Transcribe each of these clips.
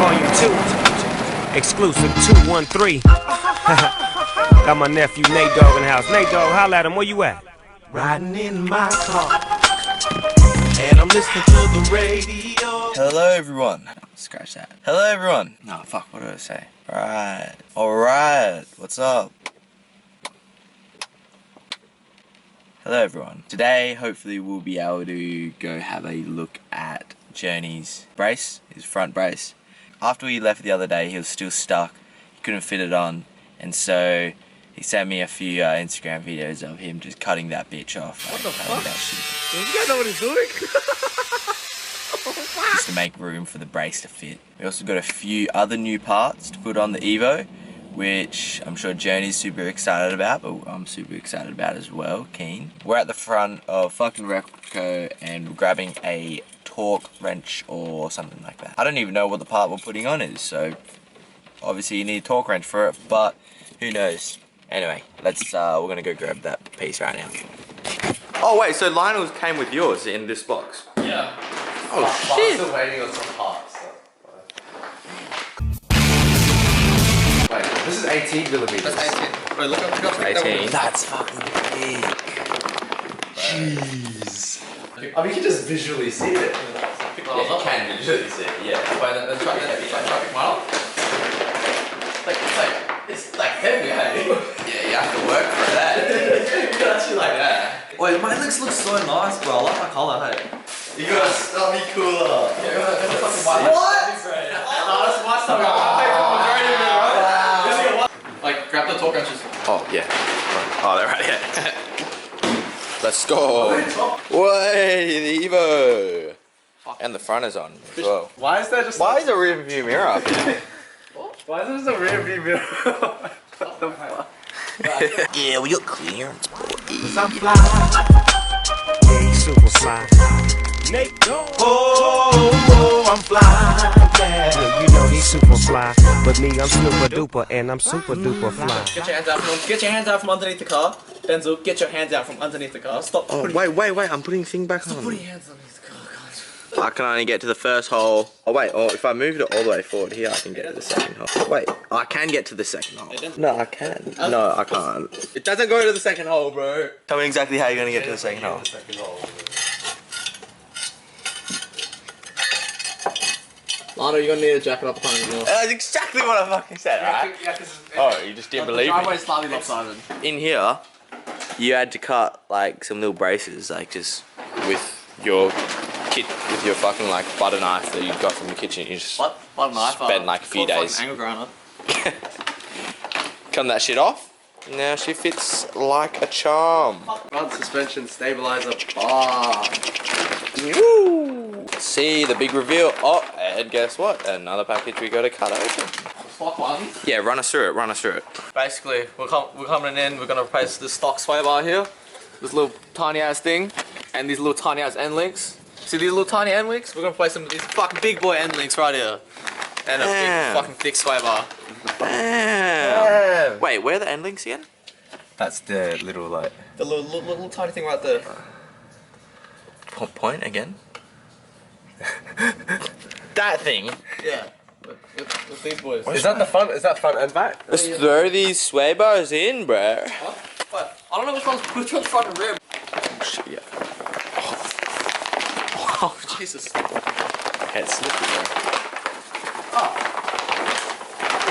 Volume 2, exclusive 213. Got my nephew Nate Dogg in the house. Nate Dogg, holla at him, where you at? Riding in my car, and I'm listening to the radio. Hello everyone. Scratch that. Hello everyone. No, fuck, what did I say? Alright, what's up? Hello everyone. Today, hopefully we'll be able to go have a look at Journey's brace, his front brace. After we left the other day, he was still stuck. He couldn't fit it on, and so he sent me a few Instagram videos of him just cutting that bitch off. What the fuck? You guys know what he's doing? Just to make room for the brace to fit. We also got a few other new parts to put on the Evo, which I'm sure Journey's super excited about, but I'm super excited about as well, keen. We're at the front of fucking Replico and we're grabbing a torque wrench or something like that. I don't even know what the part we're putting on is, so obviously you need a torque wrench for it, but who knows. Anyway, let's we're gonna go grab that piece right now. Oh wait, so Lionel's came with yours in this box? Yeah. Oh shit! I'm still waiting on some parts. Wait, this is 18 millimeters. That's 18. Wait, look up 18. That's fucking big. Jeez. I mean, you can just visually see it. Yeah, you can visually see it, yeah. Wait, then try to pick one up. It's like heavy, hey? Yeah, you have to work for that. It's actually like that. Wait, my legs look so nice, bro. I like my collar, hey. You got a stubby cooler. Yeah, you got a fucking white. What? No, that's my stubby. Like, grab the torque wrenches. Oh, yeah. Oh, they're right here. Let's go. Way, the Evo. And the front is on as well. Why is there just Why is a rear view mirror up here? Why is there just a rear view mirror? What the fuck? Yeah, we got clearance, boys. I'm fly. Yeah, he's super fly. Nate Dogg. Oh, I'm fly. Yeah, you know he's super fly. But me, I'm super duper, and I'm super duper fly. Get your hands out from underneath the car. Denzel, get your hands out from underneath the car. Stop putting, Wait, I'm putting thing back on. putting your hands underneath the car, guys. I can only get to the first hole. Oh wait, if I moved it all the way forward here, I can get to the second hole. Wait, I can get to the second hole. No, I can. No, I can't. It doesn't go to the second hole, bro. Tell me exactly how you're gonna get to the second hole. Lana, you're gonna need a jacket up behind you. That's exactly what I fucking said, right? Oh, you just didn't believe me? The driveway's slightly lopsided. In here, you had to cut like some little braces, like just with your kit, with your fucking like butter knife that you got from the kitchen. You just What? What knife? spent like a few days. Angle grinder. Come that shit off. Now she fits like a charm. Front suspension stabilizer bar. Woo. See the big reveal. Oh, and guess what? Another package we got to cut open. Stock one. Yeah, run us through it. Basically, we're coming in. We're gonna replace this stock sway bar here, this little tiny ass thing, and these little tiny ass end links. See these little tiny end links? We're gonna replace them with these fucking big boy end links right here, and a big fucking thick sway bar. Damn. Wait, where are the end links again? That's the little like. The little tiny thing right there. Point again. That thing. Yeah. With these boys. Is that the front? Is that front and back? Let's throw these sway bars in, bruh. What? What? I don't know which one's front and rear. Oh shit, yeah. Oh Jesus. Okay, it's slippy, bro.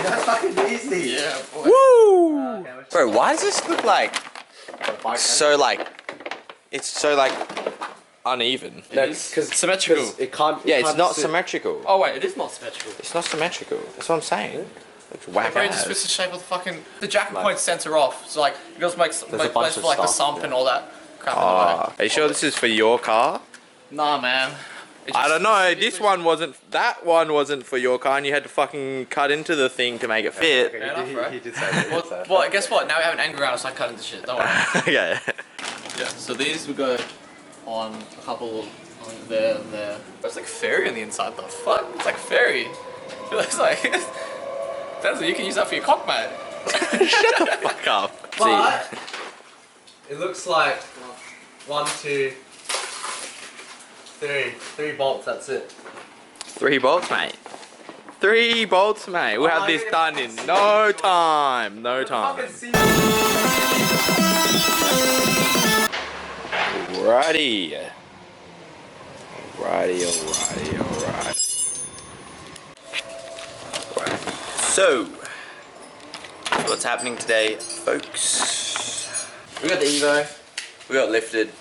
That's fucking easy. Yeah, boy. Woo! Bro, why does this look like so like it's so like uneven? Because Symmetrical. it can't. Yeah, it's not sit. symmetrical. Oh wait, it is not symmetrical. It's not symmetrical. That's what I'm saying. Looks whack It just ass. fits the shape of the fucking. The jacket points center off, so like it just makes bunch place of for like the stuff, sump and all that crap in the Are you sure this is for your car? way. Nah, man. It I just- don't know. This one wasn't. That one wasn't for your car, and you had to fucking cut into the thing to make it fit. Fair enough, bro. He did say that. Well, guess what? Now we have an angle around, so I cut into shit. Don't worry. Okay. Yeah. So these we go on a couple on there and there. It's like fairy on the inside. The fuck? It's like fairy. It looks like. That's what you can use that for your cock, mate. Shut the fuck up. But it looks like 1, 2, 3 bolts. That's it. 3 bolts, mate. 3 bolts, mate. We'll have this done in no time. No time. Alrighty. Alrighty. So, what's happening today, folks? We got the Evo. We got lifted.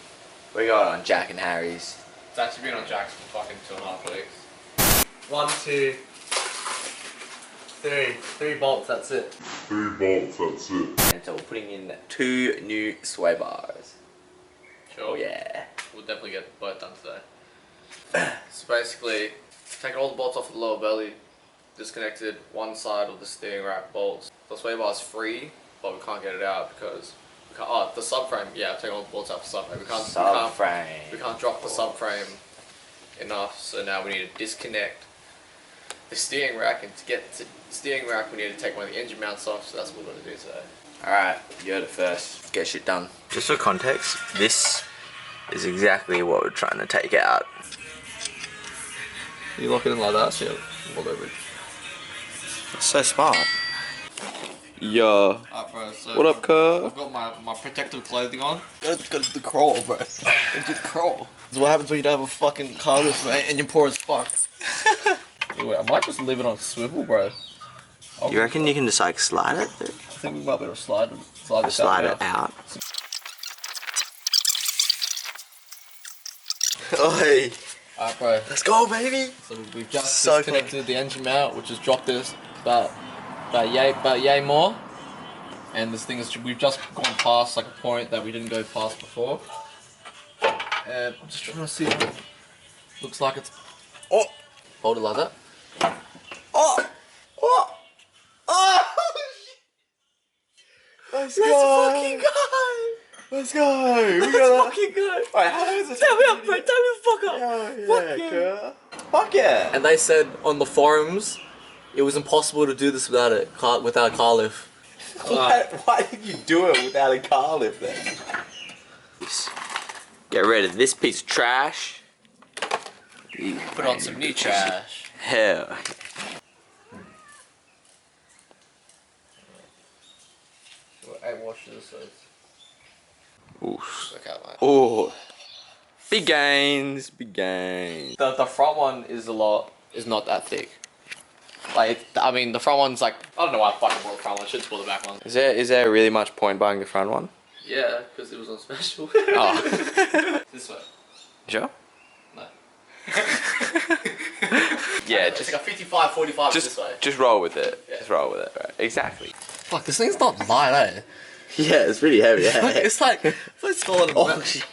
We got on Jack and Harry's. It's actually been on Jack's for fucking 2.5 weeks. 1, 2, 3. 3 bolts, that's it. And so we're putting in 2 new sway bars. Sure. Oh yeah. We'll definitely get both done today. So basically, taking all the bolts off the lower belly, disconnected one side of the steering rack bolts. The sway bar's free, but we can't get it out because we can't, oh, the subframe. Yeah, taking all the bolts out for subframe. We can't drop the subframe enough. So now we need to disconnect the steering rack, and to get to the steering rack, we need to take one of the engine mounts off. So that's what we're gonna do today. Alright, you heard it first. Get shit done. Just for context, this is exactly what we're trying to take out. You lock it in like that, so you're all over it. That's so smart. Yo. Alright, bro, so What up, cuz? I've got my protective clothing on. Gotta do the crawl, bro. Gotta do the crawl. That's what happens when you don't have a fucking car lift, mate, and you're poor as fuck. Wait, I might just leave it on swivel, bro. You reckon you can just like slide it? I think we might be able to slide this Slide out it out. Oi. Alright, bro. Let's go, baby. So we've just So disconnected the engine mount, which has dropped this about yay more. And this thing is, we've just gone past like a point that we didn't go past before. And I'm just trying to see if it looks like it's. Oh. Hold it like that. Oh. Oh. Oh. Let's go. Fucking go. Let's go. We got fucking go. Wait, how is it? Tell me up, bro. Tell me the fuck up. Yeah. Fuck yeah. And they said on the forums, it was impossible to do this without without car lift. Why did you do it without a car lift then? Get rid of this piece of trash. Put on some new trash. Hell. Eight washes, so it's. Oof. Look out, mate. Oh. Big gains. Big gains. The front one is not that thick. Like, I mean, the front one's like, I don't know why I fucking bought the front one. I should have bought the back one. Is there really much point buying the front one? Yeah, because it was on special. Oh. This way. Sure? No. Yeah, It's like a 55-45 this way. just roll with it. Yeah. Just roll with it, right? Exactly. Fuck, this thing's not light, eh? Yeah, it's pretty heavy. Yeah. It's like, let's call it a Oh shit.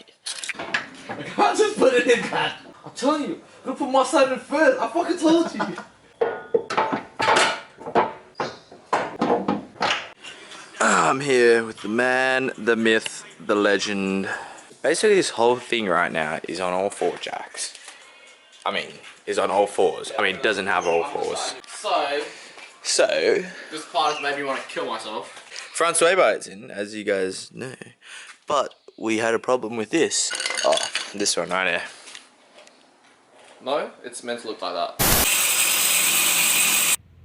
I can't just put it in that. I'm telling you, I'm gonna put my side in first. I fucking told you. I'm here with the man, the myth, the legend. Basically, this whole thing right now is on all 4 jacks. I mean, is on all 4s. I mean, it doesn't have all 4s. So, This part has made me want to kill myself. front sway bar is in, as you guys know. But we had a problem with this. Oh, this one right here. No, it's meant to look like that.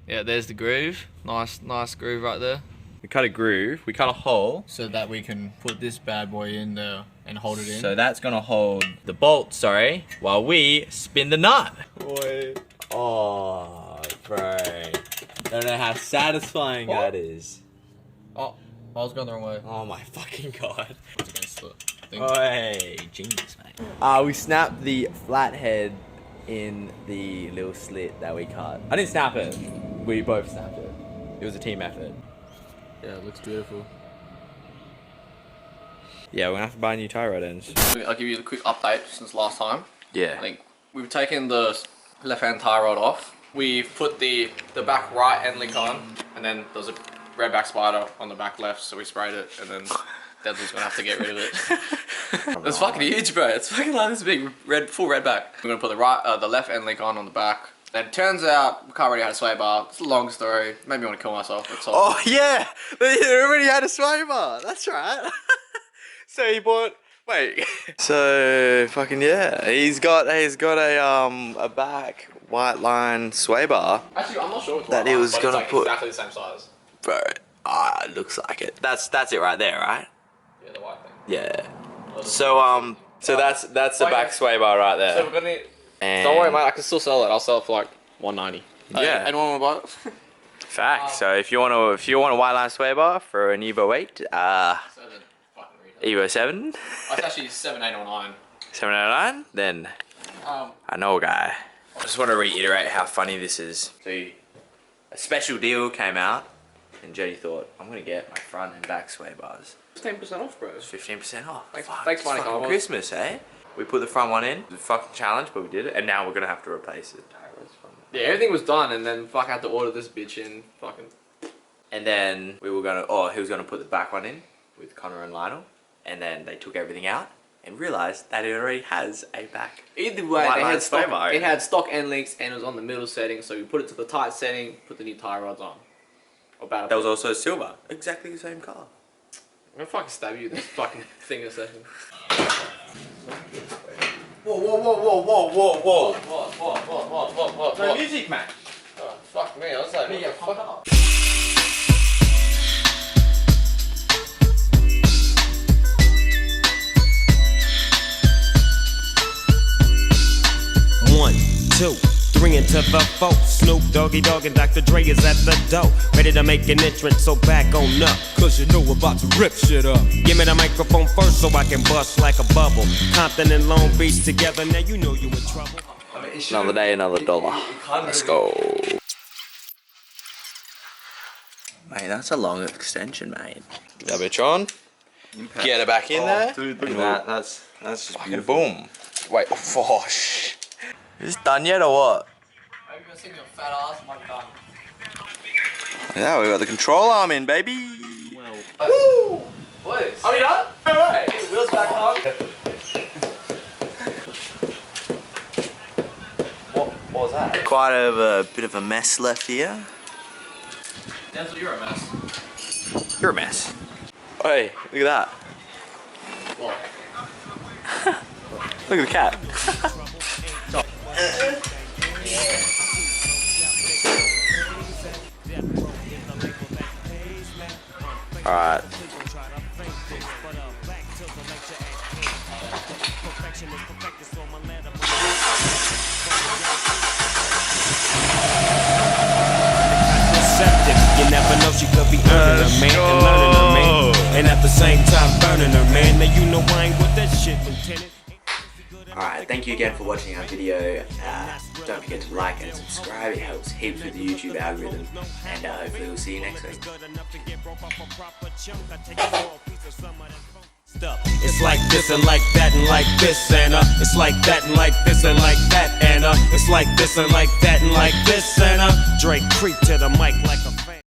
Yeah, there's the groove. Nice groove right there. We cut a groove, we cut a hole. So that we can put this bad boy in there and hold it in. So that's gonna hold the bolt, while we spin the nut. Boy. Oh, bro. Don't know how satisfying that is. Oh, I was going the wrong way. Oh my fucking god. It's against the thing. Oi, genius, mate. We snapped the flathead in the little slit that we cut. I didn't snap it. We both snapped it. It was a team effort. Yeah, it looks beautiful. Yeah, we're gonna have to buy new tie rod ends. I'll give you the quick update since last time. Yeah. I think we've taken the left-hand tie rod off. We've put the back right end link on, and then there's a redback spider on the back left, so we sprayed it, and then Deadly's gonna have to get rid of it. It's fucking huge, bro. It's fucking like this big full redback. We're gonna put the left end link on the back. And it turns out we can't really have a sway bar. It's a long story. Made me want to kill myself. Oh yeah, they already had a sway bar. That's right. So he bought Wait. So fucking yeah, he's got a back white line sway bar. Actually, I'm not sure That he was gonna put. exactly the same size. Bro, it looks like it. That's it right there, right? Yeah, the white thing. Yeah. So that's the back sway bar right there. So we're gonna. And Don't worry, mate. I can still sell it. I'll sell it for like $190. Yeah. Anyone want to buy it? fact. So if you want a white line sway bar for an Evo 8, Evo 7, It's actually 7809. 799, then I know a guy. I just want to reiterate how funny this is. So a special deal came out, and Jody thought, I'm gonna get my front and back sway bars. 10% off, bro. 15% off. Thanks, money. Fucking Christmas, eh? We put the front one in. It was a fucking challenge, but we did it, and now we're gonna have to replace it. Yeah, everything was done, and then I had to order this bitch in. Fucking. And then he was gonna put the back one in with Connor and Lionel, and then they took everything out and realized that it already has a back. Either way, White they line had sway stock, bar. it had stock end links, and it was on the middle setting, so we put it to the tight setting, put the new tie rods on. That was also silver. Exactly the same car. I'm gonna fucking stab you with this fucking thing in a second. Whoa. What? No music, man. Oh, fuck me, I was like, yeah, fuck up. One, two, three into the four. Snoop Doggy Dogg and Dr. Dre is at the door, ready to make an entrance, so back on up. Cause you know we're about to rip shit up. Give me the microphone first so I can bust like a bubble. Compton and Long Beach together, now you know you in trouble. Another day, another dollar. Let's go. Mate, that's a long extension, mate. That bitch on. Get it back in there. Dude, look at that. That's just Fucking beautiful. boom. Wait, oh shh. Is this done yet or what? Are you gonna see me a fat ass? I'm done. Yeah, we got the control arm in, baby. Woo! Boys. Are we done? Alright. Wheels back on. What was that? Quite a bit of a mess left here. Denzel, you're a mess. You're a mess. Hey, look at that. What? Look at the cat. Alright. You never know, she could be earning her, man, and learning her, man. And at the same time, burning her, man. Now you know I ain't with that shit, Lieutenant. Alright, thank you again for watching our video. Don't forget to like and subscribe, it helps heaps with the YouTube algorithm. And hopefully we'll see you next week. It's like this and like that and like this and it's like that and like this and like that and it's like this and like that and like this and Drake creep to the mic like a